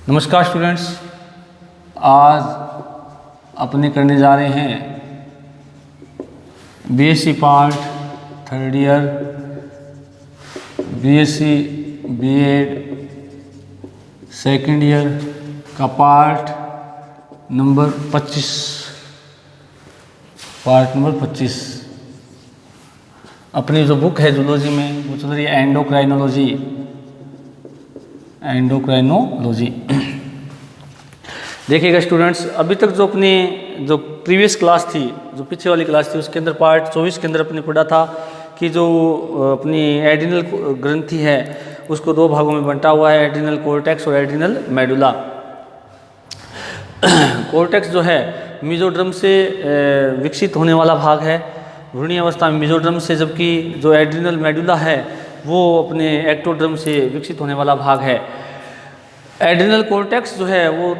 नमस्कार स्टूडेंट्स, आज अपने करने जा रहे हैं BSc part third year, BSc BEd second year का पार्ट नंबर 25। अपनी जो बुक है जूलॉजी में वो चल रही है एंडोक्राइनोलॉजी। देखिएगा स्टूडेंट्स, अभी तक जो अपनी जो प्रीवियस क्लास थी, जो पीछे वाली क्लास थी, उसके अंदर पार्ट 24 के अंदर अपने पढ़ा था कि जो अपनी एड्रिनल ग्रंथि है उसको दो भागों में बंटा हुआ है, एड्रिनल कोर्टेक्स और एड्रिनल मेडुला। कोर्टेक्स जो है मेसोड्रम से विकसित होने वाला भाग है भ्रूणीय अवस्था में मेसोड्रम से, जबकि जो एड्रिनल मेडुला है वो अपने एक्टोड्रम से विकसित होने वाला भाग है। एड्रिनल कोर्टेक्स जो है वो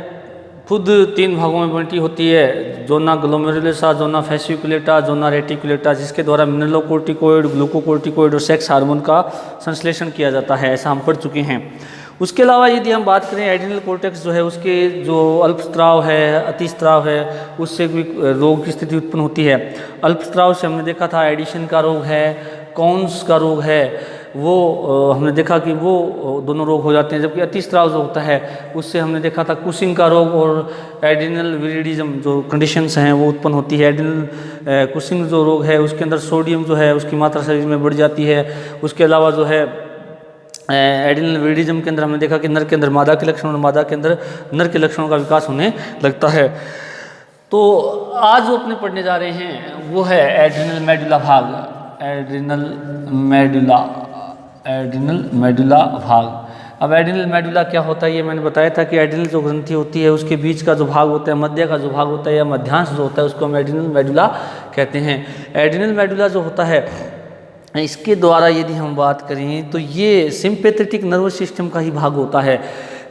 खुद तीन भागों में बंटी होती है, जोना ग्लोमेरुलसा, जोना फैसिकुलेटा, जोना रेटिकुलेटा, जिसके द्वारा मिनरलोकोर्टिकोइड, ग्लूकोकोर्टिकोइड और सेक्स हार्मोन का संश्लेषण किया जाता है, ऐसा हम पढ़ चुके हैं। उसके अलावा यदि हम बात करें एड्रिनल कोर्टेक्स जो है उसके जो अल्पस्राव है, अतिस्राव है, उससे भी रोग की स्थिति उत्पन्न होती है। अल्पस्राव से हमने देखा था एडिशन का रोग है, कॉन्स का रोग है, वो हमने देखा कि वो दोनों रोग हो जाते हैं। जबकि अतिस्राव जो होता है उससे हमने देखा था कुशिंग का रोग और एड्रिनल विरिडिज्म जो कंडीशंस हैं वो उत्पन्न होती है। एड्रिनल कुशिंग जो रोग है उसके अंदर सोडियम जो है उसकी मात्रा शरीर में बढ़ जाती है। उसके अलावा जो है एड्रिनल विरिडिज्म के अंदर हमने देखा कि नर के अंदर मादा के लक्षण और मादा के अंदर नर के लक्षणों का विकास होने लगता है। तो आज जो अपने पढ़ने जा रहे हैं वो है एड्रिनल मेडुला भाग, एड्रिनल मेडुला भाग। अब एड्रिनल मेडुला क्या होता है ये मैंने बताया था कि एड्रिनल जो ग्रंथि होती है उसके बीच का जो भाग होता है, मध्य का जो भाग होता है या मध्यांश जो होता है उसको हम एड्रिनल मेडुला कहते हैं। एड्रिनल मेडुला जो होता है इसके द्वारा यदि हम बात करें तो ये सिंपैथेटिक नर्वस सिस्टम का ही भाग होता है,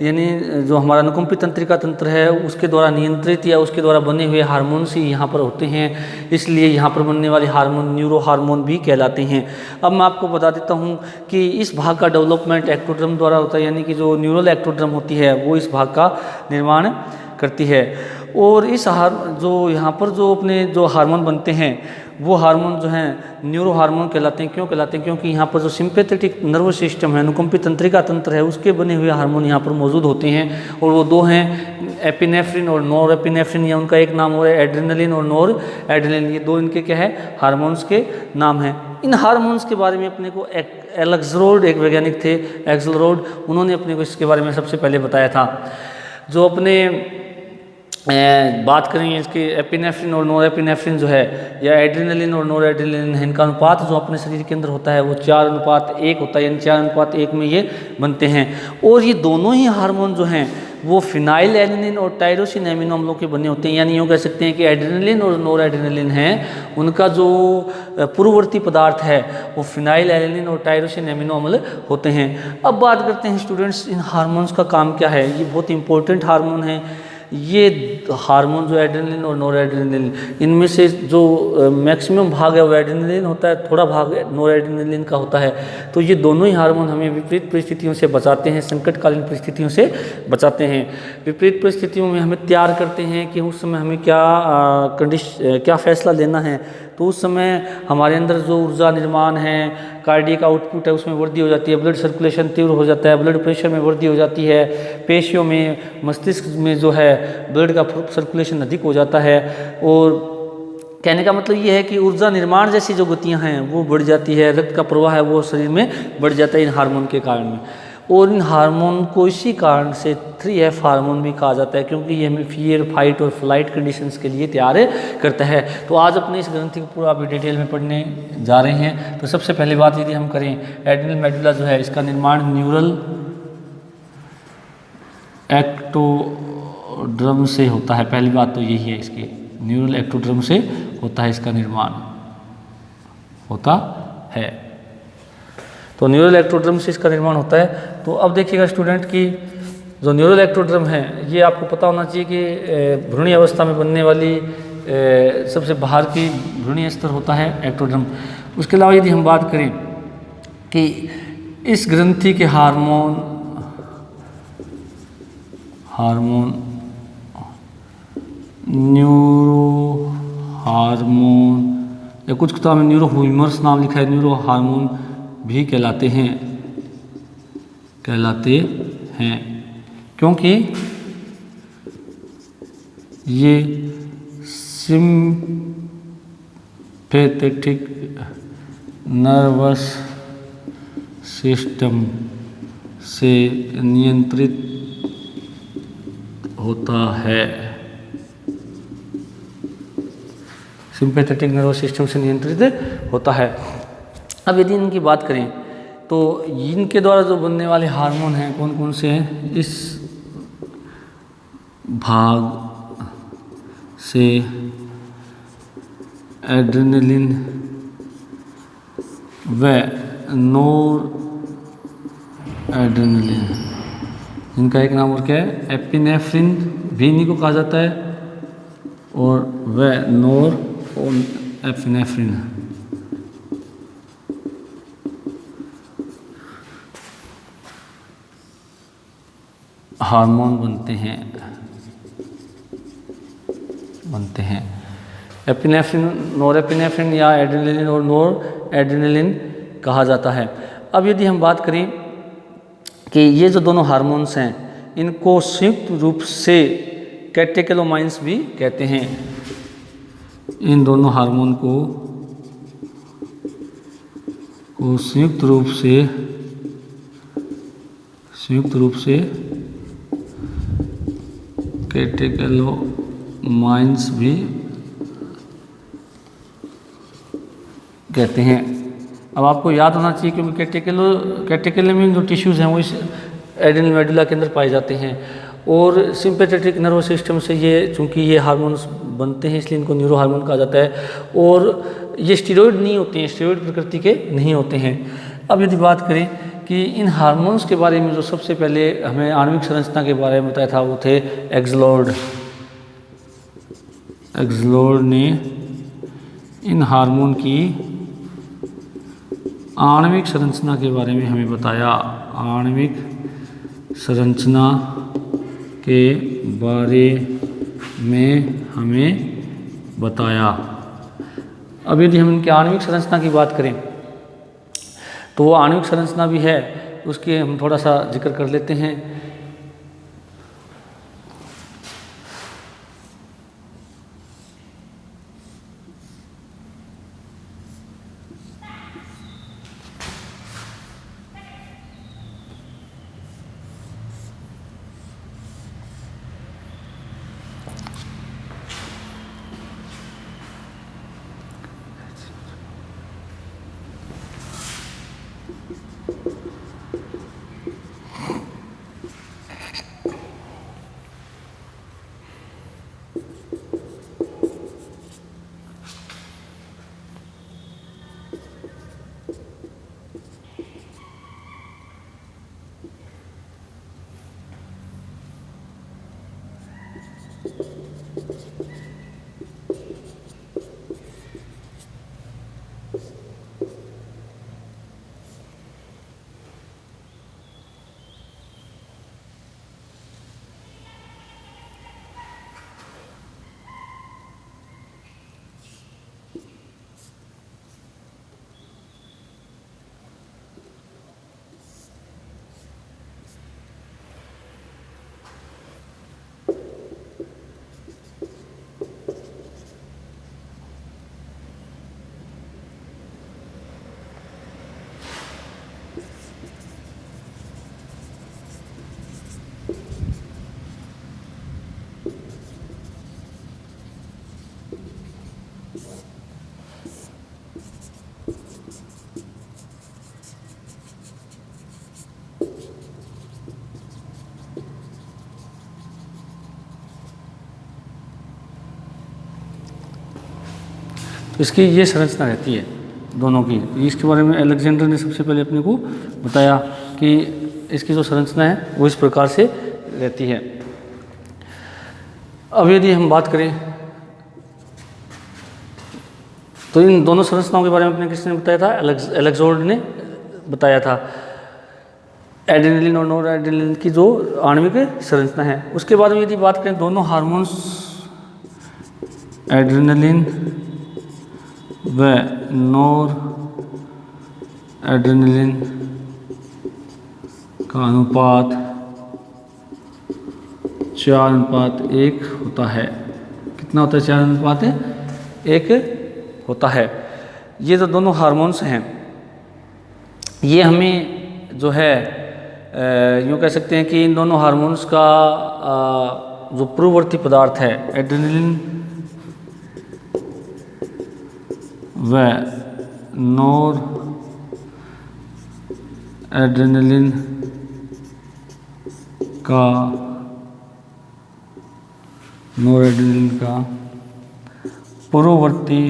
यानी जो हमारा अनुकंपित तंत्रिका तंत्र है उसके द्वारा नियंत्रित या उसके द्वारा बने हुए हार्मोन्स ही यहाँ पर होते हैं, इसलिए यहाँ पर बनने वाले हार्मोन न्यूरो हार्मोन भी कहलाते हैं। अब मैं आपको बता देता हूँ कि इस भाग का डेवलपमेंट एक्टोड्रम द्वारा होता है, यानी कि जो न्यूरल एक्टोड्रम होती है वो इस भाग का निर्माण करती है। और इस जो यहाँ पर जो अपने जो हार्मोन बनते हैं वो हार्मोन जो हैं न्यूरो हार्मोन कहलाते हैं। क्यों कहलाते हैं? क्योंकि यहाँ पर जो सिंपैथेटिक नर्वस सिस्टम है, अनुकंपित तंत्रिका तंत्र है, उसके बने हुए हार्मोन यहाँ पर मौजूद होते हैं। और वो दो हैं, एपिनेफ्रिन और नॉर एपिनेफ्रिन, या उनका एक नाम और है एड्रेनलिन और नॉर एड्रेनलिन। ये दो इनके क्या है, हार्मोन्स के नाम हैं। इन हार्मोन्स के बारे में अपने को एलेक्सरोड एक वैज्ञानिक थे, एक्सलरोड, उन्होंने अपने को इसके बारे में सबसे पहले बताया था। जो अपने बात करेंगे इसके एपिनेफ्रिन और नॉर एपिनेफ्रिन जो है या एड्रेनलिन और नॉर एड्रेनलिन है, इनका अनुपात जो अपने शरीर के अंदर होता है वो 4:1 होता है, यानी 4:1 में ये बनते हैं। और ये दोनों ही हार्मोन जो हैं वो फिनाइल एलेनिन और टायरोसिन एमिनो अम्लों के बने होते हैं। यानी यूँ कह सकते हैं कि एड्रेनलिन और नॉर एड्रेनलिन हैं, उनका जो पूर्ववर्ती पदार्थ है वो फिनाइल एलेनिन और टायरोसिन एमिनो अम्ल होते हैं। अब बात करते हैं स्टूडेंट्स इन हार्मोन्स का काम क्या है। ये बहुत इंपॉर्टेंट हार्मोन है। ये हार्मोन जो एड्रेनलिन और नॉर एड्रेनलिन, इनमें से जो मैक्सिमम भाग है वो एड्रेनलिन होता है, थोड़ा भाग नॉर एड्रेनलिन का होता है। तो ये दोनों ही हार्मोन हमें विपरीत परिस्थितियों से बचाते हैं, संकटकालीन परिस्थितियों से बचाते हैं। विपरीत परिस्थितियों में हमें तैयार करते हैं कि उस समय हमें क्या फैसला लेना है। तो उस समय हमारे अंदर जो ऊर्जा निर्माण है, कार्डियक आउटपुट है, उसमें वृद्धि हो जाती है, ब्लड सर्कुलेशन तीव्र हो जाता है, ब्लड प्रेशर में वृद्धि हो जाती है, पेशियों में, मस्तिष्क में जो है ब्लड का सर्कुलेशन अधिक हो जाता है। और कहने का मतलब ये है कि ऊर्जा निर्माण जैसी जो गतियाँ हैं वो बढ़ जाती है, रक्त का प्रवाह है वो शरीर में बढ़ जाता है इन हार्मोन के कारण। और इन हार्मोन को इसी कारण से 3F हार्मोन भी कहा जाता है, क्योंकि ये हमें फियर, फाइट और फ्लाइट कंडीशंस के लिए तैयार करता है। तो आज अपने इस ग्रंथि को पूरा अभी डिटेल में पढ़ने जा रहे हैं। तो सबसे पहली बात यदि हम करें, एड्रिनल मेडुला जो है इसका निर्माण न्यूरल एक्टोड्रम से होता है। पहली बात तो यही है, इसकी न्यूरल एक्टोड्रम से होता है, इसका निर्माण होता है। तो न्यूरल एक्टोड्रम से इसका निर्माण होता है। तो अब देखिएगा स्टूडेंट कि जो न्यूरल एक्टोड्रम है ये आपको पता होना चाहिए कि भ्रूणीय अवस्था में बनने वाली सबसे बाहर की भ्रूणीय स्तर होता है एक्टोड्रम। उसके अलावा यदि हम बात करें कि इस ग्रंथि के हार्मोन, न्यूरो हार्मोन, या कुछ किताब में न्यूरो ह्यूमर्स नाम लिखा है, न्यूरो हार्मोन भी कहलाते हैं, क्योंकि ये सिंपैथेटिक नर्वस सिस्टम से नियंत्रित होता है। सिंपैथेटिक नर्वस सिस्टम से नियंत्रित होता है। अब यदि इनकी बात करें तो इनके द्वारा जो बनने वाले हार्मोन हैं कौन कौन से हैं, इस भाग से एड्रेनलिन व नोर एड्रेनलिन, इनका एक नाम और क्या है, एपिनेफ्रिन भी इन्हीं को कहा जाता है, और व नोर एपिनेफ्रिन हार्मोन बनते हैं। एपिनेफ्रिन, नोरेपिनेफ्रिन या एड्रेनलिन और नोर एड्रेनलिन कहा जाता है। अब यदि हम बात करें कि ये जो दोनों हार्मोन्स हैं इनको संयुक्त रूप से कैटेकोलामाइन्स भी कहते हैं। इन दोनों हार्मोन को संयुक्त रूप से कैटेकोलामाइन्स भी कहते हैं। अब आपको याद होना चाहिए क्योंकि कैटेकोलामिन जो टिश्यूज़ हैं वो इस एड्रेनल मेडुला के अंदर पाए जाते हैं, और सिंपैथेटिक नर्वस सिस्टम से ये चूँकि ये हार्मोन्स बनते हैं इसलिए इनको न्यूरो हार्मोन कहा जाता है, और ये स्टेरॉइड नहीं होते हैं, स्टेरॉइड प्रकृति के नहीं होते हैं। अब यदि बात करें कि इन हार्मोन्स के बारे में जो सबसे पहले हमें आणविक संरचना के बारे में बताया था वो थे एक्सलोर्ड ने इन हार्मोन की आणविक संरचना के बारे में हमें बताया, आणविक संरचना के बारे में हमें बताया। अब यदि हम इनकी आणविक संरचना की बात करें तो वो आणविक संरचना भी है, उसके हम थोड़ा सा जिक्र कर लेते हैं। तो इसकी ये संरचना रहती है दोनों की। इसके बारे में अलेक्जेंडर ने सबसे पहले अपने को बताया कि इसकी जो संरचना है वो इस प्रकार से रहती है। अब यदि हम बात करें तो इन दोनों संरचनाओं के बारे में अपने किसने बताया था, अलेक्जेंडर ने बताया था। एड्रेनलिन और नोर एड्रेनलिन की जो आणविक संरचना है। उसके बाद में यदि बात करें दोनों हार्मोन्स एड्रेनलिन व नोर एड्रेनलिन का अनुपात 4:1 होता है। कितना होता है? 4:1 होता है। ये जो दोनों हार्मोन्स हैं ये हमें जो है यूँ कह सकते हैं कि इन दोनों हार्मोन्स का जो पूर्ववर्ती पदार्थ है एड्रेनलिन व नोर एड्रेनलिन का पूर्ववर्ती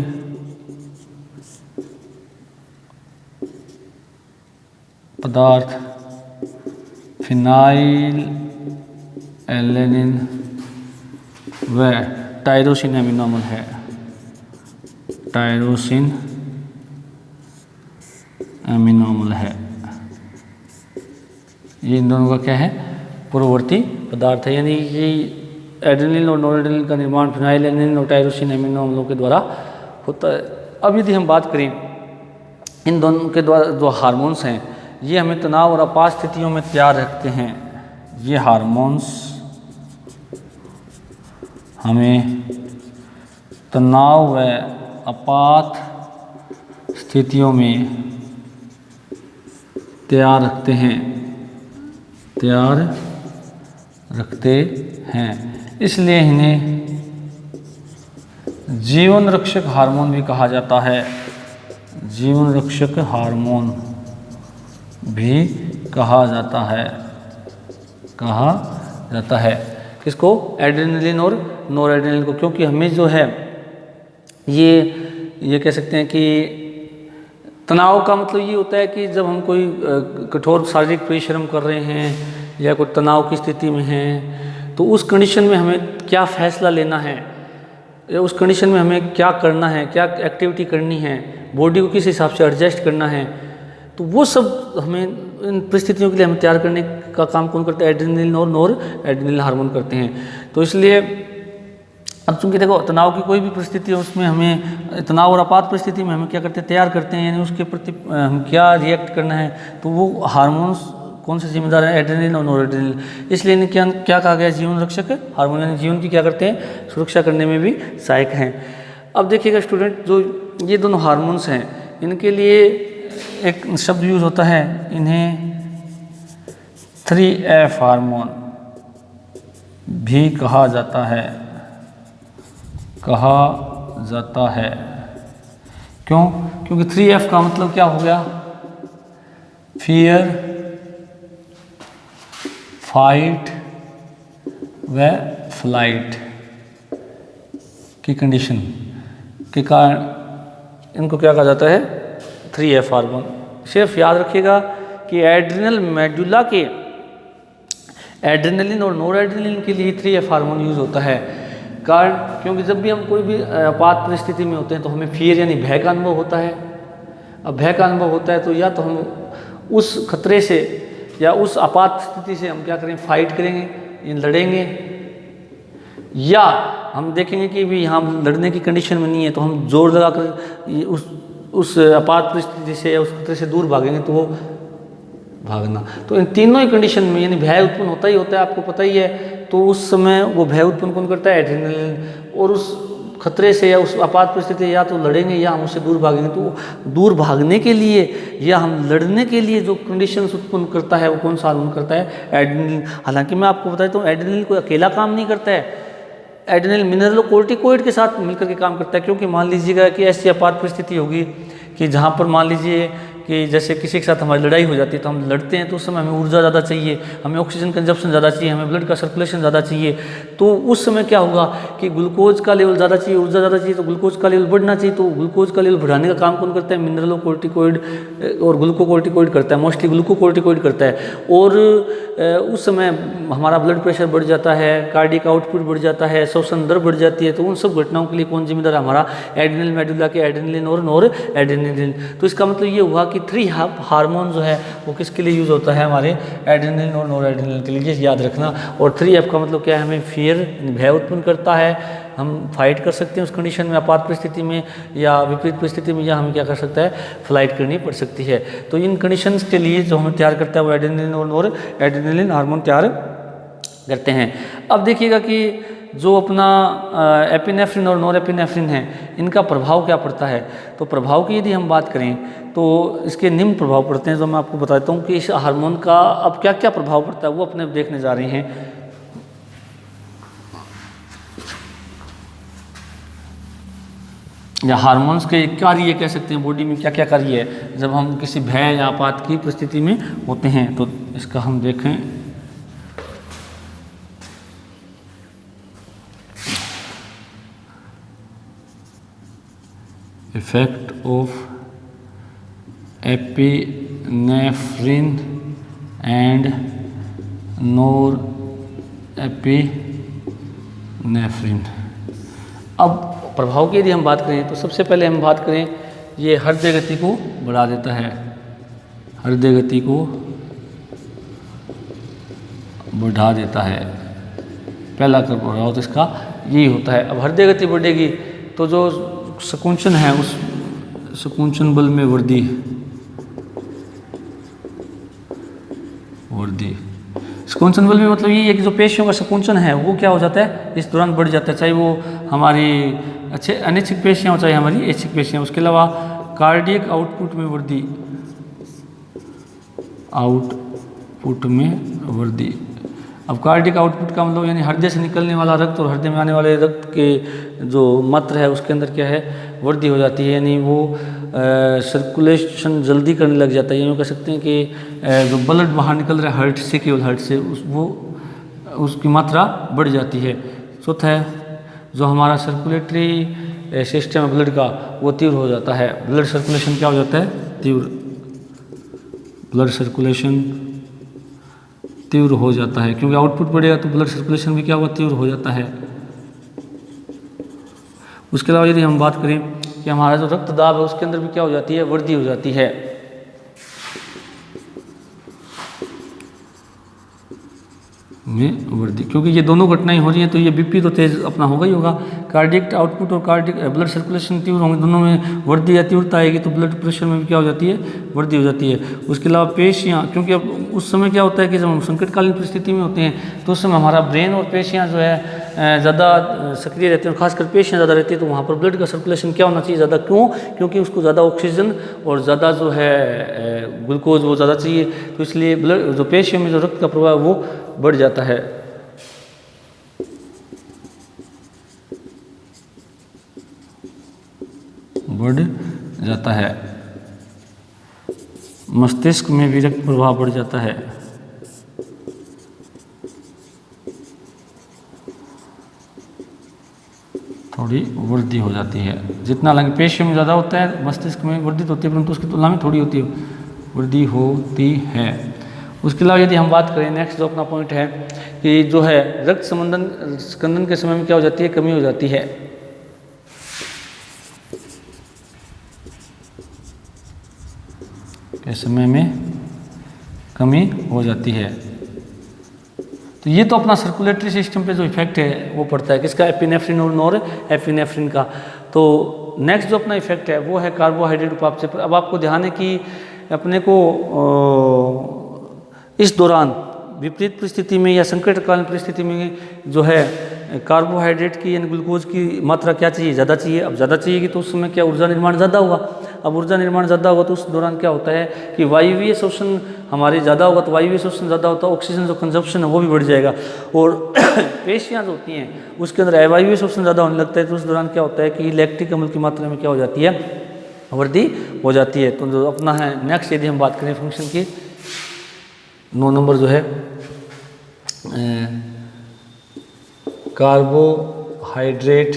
पदार्थ फिनाइल एलेनिन व टायरोसिन एमिनो है। टायरोसिन एमिनो है। ये इन दोनों का क्या है? पूर्ववर्ती पदार्थ है। यानी कि एड्रेनलिन और नोरेड्रेनलिन का निर्माण फिनाइल एलेनिन और टायरोसिन एमिनो अम्लों के द्वारा होता है। अब यदि हम बात करें इन दोनों के द्वारा जो हार्मोन्स हैं ये हमें तनाव और आपात स्थितियों में तैयार रखते हैं। ये हार्मोन्स हमें तनाव व आपात स्थितियों में तैयार रखते हैं। इसलिए इन्हें जीवन रक्षक हार्मोन भी कहा जाता है। जीवन रक्षक हार्मोन भी कहा जाता है। किसको? एड्रेनलिन और नोरेड्रेनलिन को। क्योंकि हमें जो है ये कह सकते हैं कि तनाव का मतलब ये होता है कि जब हम कोई कठोर शारीरिक परिश्रम कर रहे हैं या कोई तनाव की स्थिति में हैं तो उस कंडीशन में हमें क्या फ़ैसला लेना है या उस कंडीशन में हमें क्या करना है, क्या एक्टिविटी करनी है, बॉडी को किस हिसाब से एडजस्ट करना है, तो वो सब हमें इन परिस्थितियों के लिए हमें तैयार करने का काम कौन करता है? एड्रेनलिन और नोर एड्रेनलिन हार्मोन करते हैं। तो इसलिए अब चूंकि देखो तनाव की कोई भी परिस्थिति है उसमें हमें तनाव और आपात परिस्थिति में हमें क्या करते हैं? तैयार करते हैं। यानी उसके प्रति हम क्या रिएक्ट करना है, तो वो हार्मोन्स कौन से जिम्मेदार हैं? एड्रेनलिन और नोरेड्रेनलिन। इसलिए इन्हें क्या कहा गया? जीवन रक्षक हार्मोन। यानी जीवन की क्या करते हैं? सुरक्षा करने में भी सहायक हैं। अब देखिएगा स्टूडेंट, जो ये दोनों हार्मोन्स हैं इनके लिए एक शब्द यूज होता है, इन्हें 3F हार्मोन भी कहा जाता है। क्यों? क्योंकि 3F का मतलब क्या हो गया? फियर, फाइट व फ्लाइट की कंडीशन के कारण इनको क्या कहा जाता है? 3F hormone. सिर्फ याद रखिएगा कि एड्रिनल मेडुला के एड्रेनलिन और नोरेड्रेनलिन के लिए 3F हार्मोन यूज होता है। कारण क्योंकि जब भी हम कोई भी आपात परिस्थिति में होते हैं तो हमें फियर यानी भय का अनुभव होता है। अब भय का अनुभव होता है तो या तो हम उस खतरे से या उस आपात स्थिति से हम क्या करें? फाइट करेंगे, लड़ेंगे, या हम देखेंगे कि भी हम लड़ने की कंडीशन में नहीं है तो हम जोर लगाकर उस आपात परिस्थिति से या उस खतरे से दूर भागेंगे, तो वो भागना। तो इन तीनों ही कंडीशन में यानी भय उत्पन्न होता है, आपको पता ही है। तो उस समय वो भय उत्पन्न कौन करता है? एड्रेनलिन। और उस खतरे से या उस आपात परिस्थिति या तो लड़ेंगे या हम उससे दूर भागेंगे। तो दूर भागने के लिए या हम लड़ने के लिए जो कंडीशंस उत्पन्न करता है वो कौन सा हार्मोन करता है? एड्रेनलिन। हालांकि मैं आपको बताता हूँ एड्रेनलिन कोई अकेला काम नहीं करता है। एड्रेनलिन मिनरलोकोर्टिकोइड के साथ मिलकर के काम करता है। क्योंकि मान लीजिएगा कि ऐसी आपात परिस्थिति होगी कि जहाँ पर मान लीजिए कि जैसे किसी के साथ हमारी लड़ाई हो जाती है तो हम लड़ते हैं तो उस समय हमें ऊर्जा ज़्यादा चाहिए, हमें ऑक्सीजन कंजप्शन ज़्यादा चाहिए, हमें ब्लड का सर्कुलेशन ज़्यादा चाहिए। तो उस समय क्या होगा कि ग्लूकोज का लेवल ज़्यादा चाहिए, ऊर्जा ज़्यादा चाहिए, तो ग्लूकोज का लेवल बढ़ना चाहिए। तो ग्लूकोज का लेवल बढ़ाने का काम कौन करता है? मिनरलोकोर्टिकोइड और ग्लूकोकोर्टिकोइड करता है, मोस्टली ग्लूकोकोर्टिकोइड करता है। और उस समय हमारा ब्लड प्रेशर बढ़ जाता है, कार्डियक आउटपुट बढ़ जाता है, श्वसन दर बढ़ जाती है। तो उन सब घटनाओं के लिए कौन जिम्मेदार है? हमारा एड्रेनल मेडुला के एड्रेनलिन और नोर एड्रेनलिन। तो इसका मतलब ये हुआ कि बाकी 3 हार्मोन जो है वो किसके लिए यूज़ होता है, हमारे एड्रेनलिन और नॉर एड्रेनलिन के लिए, याद रखना। और 3F का मतलब क्या है, हमें फियर भय उत्पन्न करता है, हम फाइट कर सकते हैं उस कंडीशन में, आपात परिस्थिति में या विपरीत परिस्थिति में, या हमें क्या कर सकता है, फ्लाइट करनी पड़ सकती है। तो इन कंडीशंस के लिए जो हमें तैयार करता है वो एड्रेनलिन और नॉर एड्रेनलिन हार्मोन तैयार करते हैं। अब देखिएगा कि जो अपना एपिनेफ्रिन और नॉरएपिनेफ्रिन है, इनका प्रभाव क्या पड़ता है। तो प्रभाव की यदि हम बात करें तो इसके निम्न प्रभाव पड़ते हैं, जो मैं आपको बताता हूँ कि इस हार्मोन का अब क्या क्या प्रभाव पड़ता है, वो अपने देखने जा रहे हैं। या हार्मोन्स के कार्य कह सकते हैं, बॉडी में क्या क्या कार्य है जब हम किसी भय या आपात की परिस्थिति में होते हैं। तो इसका हम देखें, effect of epinephrine and norepinephrine. अब प्रभाव की यदि हम बात करें तो सबसे पहले हम बात करें, ये हृदय गति को बढ़ा देता है, हृदय गति को बढ़ा देता है, पहला कर प्रभाव तो इसका यही होता है। अब हृदय गति बढ़ेगी तो जो संकुचन है उस संकुचन बल में वृद्धि, संकुचन बल में मतलब ये है कि जो पेशियों का संकुचन है वो क्या हो जाता है, इस दौरान बढ़ जाता है, चाहे वो हमारी अनैच्छिक पेशियाँ हो चाहे हमारी ऐच्छिक पेशियाँ। उसके अलावा कार्डियक आउटपुट में वृद्धि, अब कार्डियक आउटपुट का मतलब यानी हृदय से निकलने वाला रक्त और हृदय में आने वाले रक्त के जो मात्रा है उसके अंदर क्या है, वृद्धि हो जाती है, यानी वो सर्कुलेशन जल्दी करने लग जाता है। यूँ कह सकते हैं कि जो ब्लड बाहर निकल रहा है हार्ट से, केवल हार्ट से, उसकी मात्रा बढ़ जाती है। चौथा है जो हमारा सर्कुलेटरी सिस्टम है ब्लड का, वो तीव्र हो जाता है, ब्लड सर्कुलेशन क्या हो जाता है, तीव्र, ब्लड सर्कुलेशन तीव्र हो जाता है, क्योंकि आउटपुट बढ़ेगा तो ब्लड सर्कुलेशन भी क्या होगा, तीव्र हो जाता है। उसके अलावा यदि हम बात करें कि हमारा जो रक्त दाब है उसके अंदर भी क्या हो जाती है, वृद्धि हो जाती है। में वृद्धि, क्योंकि ये दोनों घटनाएं हो रही हैं तो ये बीपी तो तेज अपना होगा ही होगा, कार्डियक आउटपुट और कार्डियक ब्लड सर्कुलेशन तीव्र होंगे, दोनों में वृद्धि या तीव्रता आएगी तो ब्लड प्रेशर में भी क्या हो जाती है, वृद्धि हो जाती है। उसके अलावा पेशियाँ, क्योंकि अब उस समय क्या होता है कि जब हम संकटकालीन परिस्थिति में होते हैं तो उस समय हमारा ब्रेन और पेशियाँ जो है ज़्यादा सक्रिय रहते हैं, और खासकर पेशियाँ ज़्यादा रहती है, तो वहाँ पर ब्लड का सर्कुलेशन क्या होना चाहिए, ज़्यादा। क्यों? क्योंकि उसको ज़्यादा ऑक्सीजन और ज़्यादा जो है ग्लूकोज वो ज़्यादा चाहिए, तो इसलिए ब्लड जो पेशियों में जो रक्त का प्रवाह वो बढ़ जाता है। बढ़ जाता है, मस्तिष्क में भी रक्त प्रवाह बढ़ जाता है। थोड़ी वृद्धि हो जाती है, जितना हालांकि पेशियों में ज़्यादा होता है, मस्तिष्क में वृद्धि होती है, परंतु उसकी तुलना में थोड़ी होती है, वृद्धि होती है। उसके अलावा यदि हम बात करें, नेक्स्ट जो अपना पॉइंट है कि जो है रक्त स्कंदन के समय में क्या हो जाती है, कमी हो जाती है। के समय में कमी हो जाती है। तो ये तो अपना सर्कुलेटरी सिस्टम पे जो इफेक्ट है वो पड़ता है किसका, एपिनेफ्रिन और नॉर एपिनेफ्रिन का। तो नेक्स्ट जो अपना इफेक्ट है वो है कार्बोहाइड्रेट उपापचय पर। अब आपको ध्यान है कि अपने को इस दौरान विपरीत परिस्थिति में या संकटकालीन परिस्थिति में जो है कार्बोहाइड्रेट की यानी ग्लूकोज की मात्रा क्या चाहिए, ज़्यादा चाहिए। अब ज़्यादा चाहिएगी तो उस समय क्या ऊर्जा निर्माण ज़्यादा होगा। अब ऊर्जा निर्माण ज़्यादा होगा तो उस दौरान क्या होता है कि वायवीय शोषण हमारे ज़्यादा होगा, तो वायवीय शोषण ज़्यादा होता है, ऑक्सीजन जो कंजप्शन है वो भी बढ़ जाएगा। और पेशियाँ जो होती हैं उसके अंदर अवायवीय शोषण ज़्यादा होने लगता है, तो उस दौरान क्या होता है कि लैक्टिक अम्ल की मात्रा में क्या हो जाती है, वृद्धि हो जाती है। तो जो अपना है नेक्स्ट यदि हम बात करें फंक्शन की, 9 नंबर जो है कार्बोहाइड्रेट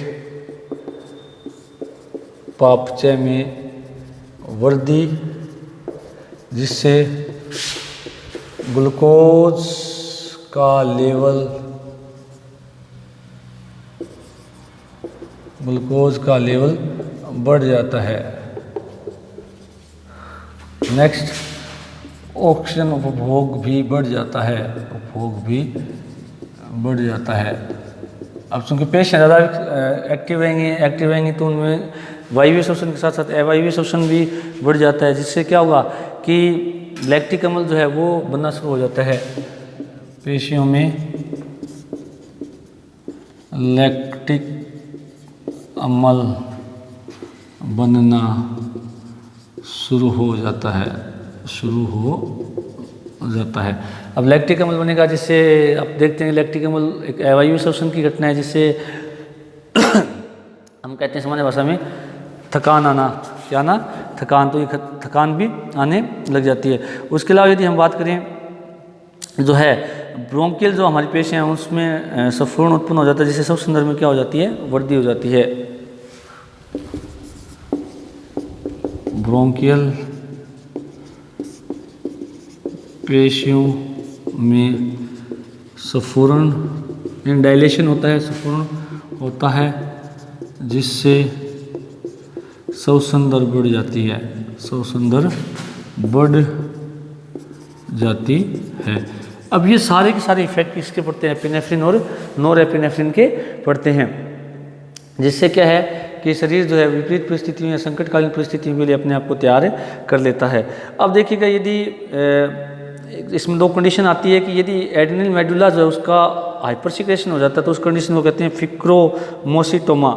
उपापचय में वृद्धि, जिससे ग्लूकोज का लेवल बढ़ जाता है। नेक्स्ट, ऑक्सीजन उपभोग भी बढ़ जाता है, उपभोग भी बढ़ जाता है। अब चूँकि पेशियाँ ज़्यादा एक्टिव रहेंगी तो उनमें वायवीय श्वसन के साथ साथ अवायवीय श्वसन भी बढ़ जाता है, जिससे क्या होगा कि लैक्टिक अम्ल जो है वो बनना शुरू हो जाता है। पेशियों में लैक्टिक अम्ल बनना शुरू हो जाता है, अब लैक्टिक अम्ल बनेगा, जिससे आप देखते हैं लैक्टिक अम्ल एक अवायवीय श्वसन की घटना है, जिससे हम कहते हैं सामान्य भाषा में थकान आना, क्या आना, थकान, तो ये थकान भी आने लग जाती है। उसके अलावा यदि हम बात करें जो है ब्रोंकियल जो हमारी पेशियाँ हैं उसमें स्फुरण उत्पन्न हो जाता है, जिससे श्वसन दर में क्या हो जाती है, वृद्धि हो जाती है। ब्रोंकियल पेशियों में स्फुरण डायलेशन होता है, स्फुरण होता है, जिससे श्वसन दर बढ़ जाती है, श्वसन दर बढ़ जाती है। अब ये सारे के सारे इफेक्ट किसके पड़ते हैं, एपिनेफ्रिन और नॉरएपिनेफ्रिन के पड़ते हैं, जिससे क्या है कि शरीर जो है विपरीत परिस्थितियों या संकटकालीन परिस्थितियों के लिए अपने आप को तैयार कर लेता है। अब देखिएगा यदि इसमें दो कंडीशन आती है कि यदि एड्रेनल मेडुला जो है उसका हाइपर सिक्रेशन हो जाता है तो उस कंडीशन को कहते हैं फिक्रोमोसिटोमा,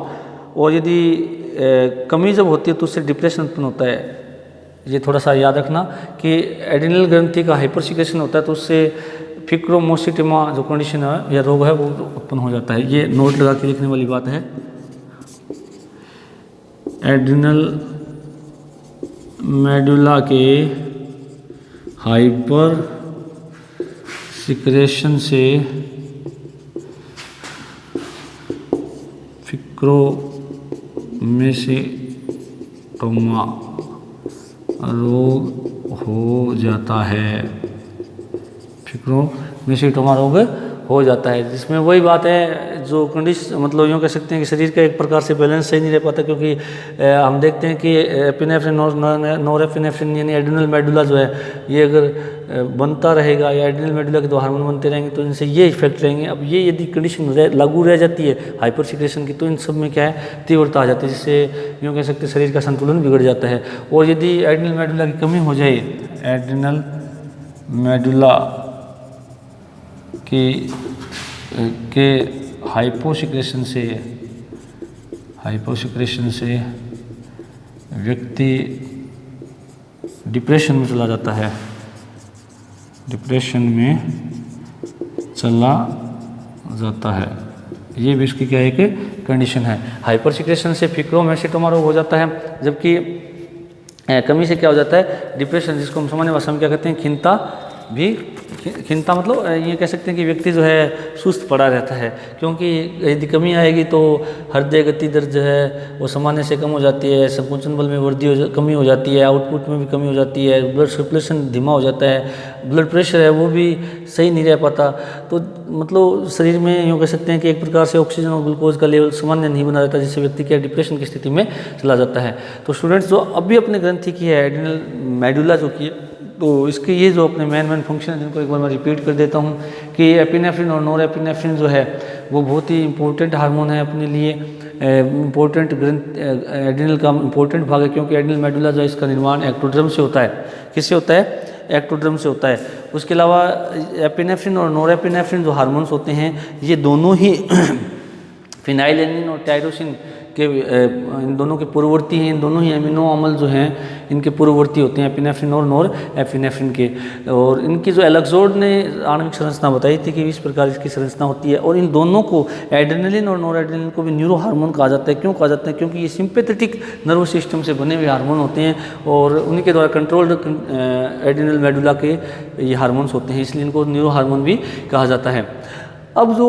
और यदि कमी जब होती है तो उससे डिप्रेशन उत्पन्न होता है। ये थोड़ा सा याद रखना कि एड्रेनल ग्रंथि का हाइपर सिक्रेशन होता है तो उससे फिक्रोमोसिटोमा जो कंडीशन है या रोग है वो उत्पन्न हो जाता है। ये नोट लगा के लिखने वाली बात है। एड्रेनल मेडुला के हाइपर सिक्रेशन से फिक्रोमोसिटोमा रोग हो जाता है, फिक्रोमोसिटोमा रोग हो जाता है, जिसमें वही बात है जो कंडीशन, मतलब यूँ कह सकते हैं कि शरीर का एक प्रकार से बैलेंस सही नहीं रह पाता, क्योंकि हम देखते हैं कि एपिनेफ्रिन और नॉरएपिनेफ्रिन यानी एड्रेनल मेडुला जो है ये अगर बनता रहेगा या एड्रेनल मेडुला के दो हार्मोन बनते रहेंगे तो इनसे ये इफेक्ट रहेंगे। अब ये यदि कंडीशन लागू रह जाती है हाइपर सिक्रेशन की तो इन सब में क्या है, तीव्रता आ जाती है, जिससे यूँ कह सकते हैं शरीर का संतुलन बिगड़ जाता है। और यदि एड्रेनल मेडुला की कमी हो जाए, एड्रेनल मेडुला के हाइपोसिक्रेशन से व्यक्ति डिप्रेशन में चला जाता है, डिप्रेशन में चला जाता है। ये भी इसकी क्या है कि कंडीशन है। हाइपर सिक्रेशन से फिक्रोमोसिटोमा रोग हो जाता है, जबकि कमी से क्या हो जाता है, डिप्रेशन, जिसको हम सामान्य भाषा में क्या कहते हैं, खिन्नता मतलब ये कह सकते हैं कि व्यक्ति जो है सुस्त पड़ा रहता है, क्योंकि यदि कमी आएगी तो हृदय गति दर जो है वो सामान्य से कम हो जाती है, संकुचन बल में कमी हो जाती है, आउटपुट में भी कमी हो जाती है, ब्लड सर्कुलेशन धीमा हो जाता है, ब्लड प्रेशर है वो भी सही नहीं रह पाता। तो मतलब शरीर में यूँ कह सकते हैं कि एक प्रकार से ऑक्सीजन और ग्लूकोज का लेवल सामान्य नहीं बना रहता, जिससे व्यक्ति क्या डिप्रेशन की स्थिति में चला जाता है। तो स्टूडेंट्स जो अभी अपने ग्रंथि की है एड्रेनल मेडुला जो की, तो इसके ये जो अपने मेन फंक्शन है जिनको एक बार मैं रिपीट कर देता हूँ कि एपिनेफ्रिन और नॉरएपिनेफ्रिन जो है वो बहुत ही इंपॉर्टेंट हार्मोन है अपने लिए, इंपॉर्टेंट ग्रंथ एड्रेनल का इंपॉर्टेंट भाग है, क्योंकि एड्रेनल मेडुला जो है इसका निर्माण एक्टोडर्म से होता है। किससे होता है? एक्टोडर्म से होता है। उसके अलावा एपिनेफ्रिन और नॉरएपिनेफ्रिन जो हार्मोन्स होते हैं ये दोनों ही फिनाइलएलानिन और टायरोसिन के इन दोनों के पूर्ववर्ती हैं। इन दोनों ही अमीनो अम्ल जो हैं इनके पूर्ववर्ती होते हैं एपिनेफ्रिन और नॉरएपिनेफ्रिन के। और इनकी जो एलेक्सोर्ड ने आणविक संरचना बताई थी कि इस प्रकार इसकी संरचना होती है। और इन दोनों को एड्रेनलिन और नॉरएड्रेनलिन को भी न्यूरो हार्मोन कहा जाता है। क्यों कहा जाता है? क्योंकि ये सिंपैथेटिक नर्वस सिस्टम से बने हुए हार्मोन होते हैं और उन्हीं के द्वारा कंट्रोल्ड एड्रेनल मेडुला के ये हार्मोन्स होते हैं, इसलिए इनको न्यूरो हार्मोन भी कहा जाता है। अब जो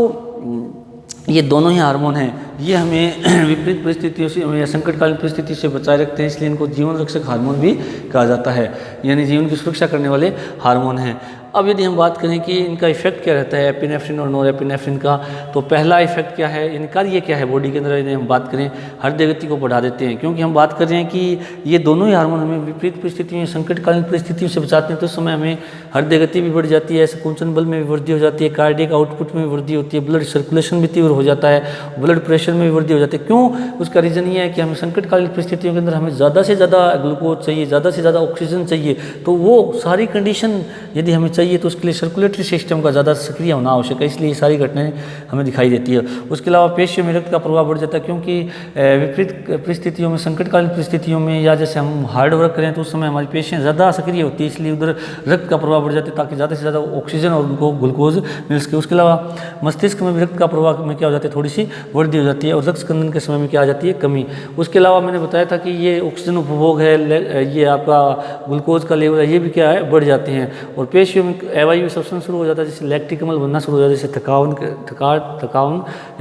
ये दोनों ही हार्मोन हैं ये हमें विपरीत परिस्थितियों से हमें संकटकालीन परिस्थिति से बचाए रखते हैं, इसलिए इनको जीवन रक्षक हार्मोन भी कहा जाता है, यानी जीवन की सुरक्षा करने वाले हार्मोन हैं। अब यदि हम बात करें कि इनका इफेक्ट क्या रहता है एपिनेफ्रिन और नॉरएपिनेफ्रिन का, तो पहला इफेक्ट क्या है इनका, ये क्या है बॉडी के अंदर यदि हम बात करें हृदय गति को बढ़ा देते हैं, क्योंकि हम बात कर रहे हैं कि ये दोनों ही हार्मोन हमें विपरीत परिस्थितियों संकटकालीन परिस्थितियों से बचाते हैं, तो उस समय हमें हृदय गति भी बढ़ जाती है, संकुचन बल में भी वृद्धि हो जाती है, कार्डियक आउटपुट में भी वृद्धि होती है, ब्लड सर्कुलेशन भी तीव्र हो जाता है, ब्लड प्रेशर में भी वृद्धि हो जाती है। क्यों? उसका रीज़न ये है कि हमें संकटकालीन परिस्थितियों के अंदर हमें ज़्यादा से ज़्यादा ग्लूकोज चाहिए, ज़्यादा से ज़्यादा ऑक्सीजन चाहिए, तो वो सारी कंडीशन यदि हमें चाहिए तो उसके लिए सर्कुलेटरी सिस्टम का ज़्यादा सक्रिय होना आवश्यक है, इसलिए ये सारी घटनाएं हमें दिखाई देती है। उसके अलावा पेशियों में रक्त का प्रभाव बढ़ जाता है, क्योंकि विपरीत परिस्थितियों में संकटकालीन परिस्थितियों में या जैसे हम हार्ड वर्क करें तो उस समय हमारी पेशियाँ ज़्यादा सक्रिय होती है, इसलिए उधर रक्त का प्रभाव बढ़ जाता है ताकि ज़्यादा से ज़्यादा ऑक्सीजन और उनको ग्लूकोज मिल सके। उसके अलावा मस्तिष्क में भी रक्त का प्रभाव में क्या हो जाता है, थोड़ी सी वृद्धि हो जाती है, और रक्त स्कंदन के समय में क्या आ जाती है, कमी। उसके अलावा मैंने बताया था कि ये ऑक्सीजन उपभोग है, ये आपका ग्लूकोज का लेवल है, ये भी क्या है बढ़ जाते हैं, और पेशियों में अवायवीय श्वसन शुरू हो जाता है, जैसे लैक्टिक अम्ल बनना शुरू हो जाता है, जैसे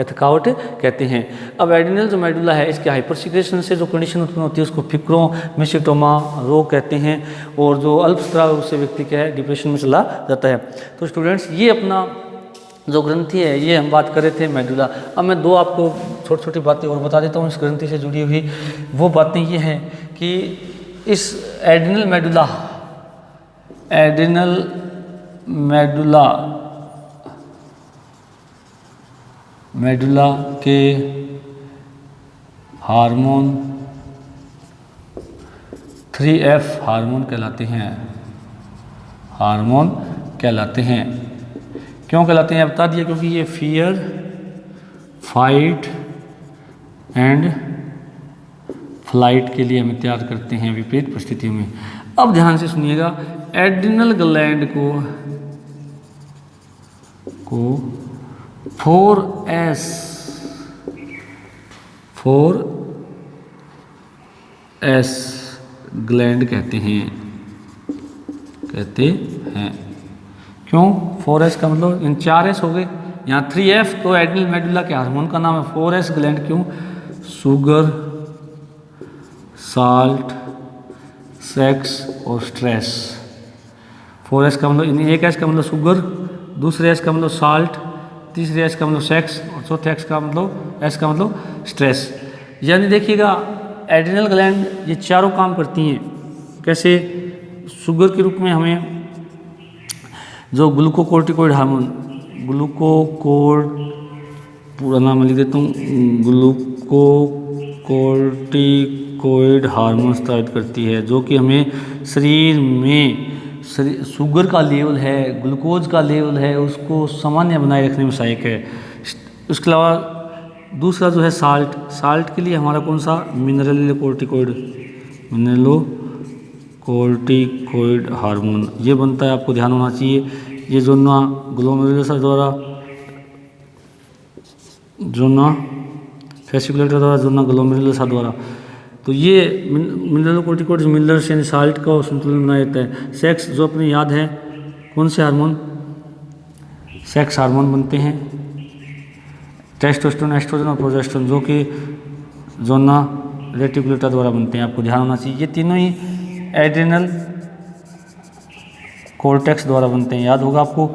थकावट कहते हैं। अब एड्रिनल जो मेडुला है इसके हाइपर सिक्रेशन से जो कंडीशन उत्पन्न होती है उसको फिक्रोमिसिटोमा रोग कहते हैं, और जो अल्पस्राव उससे व्यक्ति क्या है डिप्रेशन में चला जाता है। तो स्टूडेंट्स ये अपना जो ग्रंथि है ये हम बात कर रहे थे मेडुला। अब मैं दो आपको छोटी छोटी बातें और बता देता हूँ इस ग्रंथि से जुड़ी हुई। वो बातें ये हैं कि इस एड्रिनल मेडुला के हार्मोन 3F हार्मोन कहलाते हैं। क्यों कहलाते हैं बता दिया, क्योंकि ये फियर, फाइट एंड फ्लाइट के लिए हमें तैयार करते हैं विपरीत परिस्थितियों में। अब ध्यान से सुनिएगा, एड्रिनल ग्लैंड को 4S ग्लैंड कहते हैं। क्यों 4S का मतलब इन 4S हो गए, यहाँ 3F तो एड्रिनल मेडुला के हार्मोन का नाम है, 4S ग्लैंड क्यों, शुगर, साल्ट, सेक्स और स्ट्रेस। 4S का मतलब, एक S का मतलब शुगर, दूसरे S का मतलब साल्ट, तीसरे S का मतलब सेक्स, और चौथे S का मतलब स्ट्रेस। यानी देखिएगा एड्रिनल ग्लैंड ये चारों काम करती हैं। कैसे? शुगर के रूप में हमें जो ग्लूकोकोर्टिकोइड हार्मोन, पूरा नाम लिख देता हूँ, ग्लूकोकोर्टिकोइड हार्मोन स्रावित करती है, जो कि हमें शरीर में शुगर का लेवल है, ग्लूकोज का लेवल है, उसको सामान्य बनाए रखने में सहायक है। उसके अलावा दूसरा जो है साल्ट के लिए हमारा कौन सा, मिनरलोकोर्टिकोइड हार्मोन ये बनता है, आपको ध्यान होना चाहिए। ये जोना ग्लोमेरुलस द्वारा, जोना फेसिकुलेटर द्वारा, जोना ग्लोमेरुलस द्वारा, तो ये मिनरलोकोर्टिकोइड मिनरल्स यानी साल्ट का संतुलन बनाए रहता है। सेक्स जो अपने याद है कौन से हार्मोन, सेक्स हार्मोन बनते हैं, टेस्टोस्टेरोन, एस्ट्रोजन और प्रोजेस्टेरोन, जो कि जोना रेटिकुलेटा द्वारा बनते हैं, आपको ध्यान होना चाहिए। ये तीनों ही एड्रिनल कॉर्टेक्स द्वारा बनते हैं, याद होगा आपको।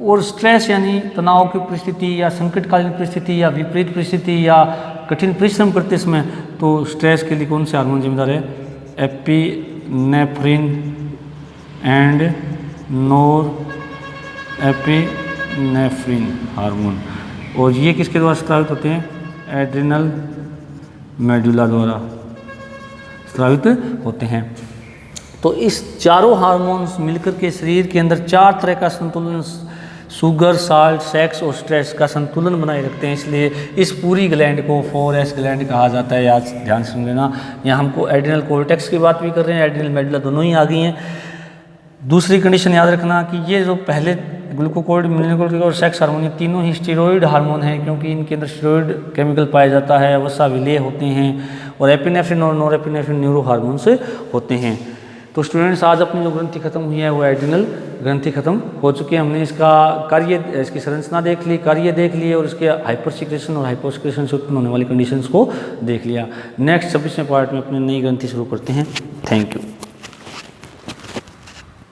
और स्ट्रेस यानी तनाव की परिस्थिति या संकटकालीन परिस्थिति या विपरीत परिस्थिति या कठिन परिश्रम करते समय, तो स्ट्रेस के लिए कौन से हार्मोन जिम्मेदार है, एपिनेफ्रिन एंड नॉरएपिनेफ्रिन हार्मोन। और ये किसके द्वारा स्रावित होते हैं, एड्रिनल मेडुला द्वारा स्रावित होते हैं। तो इस चारों हार्मोन्स मिलकर के शरीर के अंदर 4 तरह का संतुलन, शुगर, साल्ट, सेक्स और स्ट्रेस का संतुलन बनाए रखते हैं, इसलिए इस पूरी ग्लैंड को 4S ग्लैंड कहा जाता है। याद ध्यान से सुन लेना, यहाँ हमको एड्रिनल कॉर्टेक्स की बात भी कर रहे हैं, एड्रिनल मेडुला दोनों ही आ गई हैं। दूसरी कंडीशन याद रखना कि ये जो पहले ग्लूकोकोर्टिकोइड, मिनरलोकोर्टिकोइड और सेक्स हार्मोन, ये तीनों ही स्टेरॉइड हार्मोन हैं, क्योंकि इनके अंदर स्टेरॉइड केमिकल पाया जाता है, वसा विलेय होते हैं, और एपिनेफ्रिन और नॉरएपिनेफ्रिन न्यूरो हार्मोन से होते हैं। तो स्टूडेंट्स आज अपनी जो ग्रंथि खत्म हुई है वो एड्रिनल ग्रंथि खत्म हो चुकी है। हमने इसका कार्य, इसकी संरचना देख ली, कार्य देख लिए, और इसके हाइपर सिक्रेशन और हाइपोसिक्रेशन से उत्पन्न होने वाली कंडीशंस को देख लिया। नेक्स्ट 26वें पार्ट में अपनी नई ग्रंथि शुरू करते हैं। Thank you.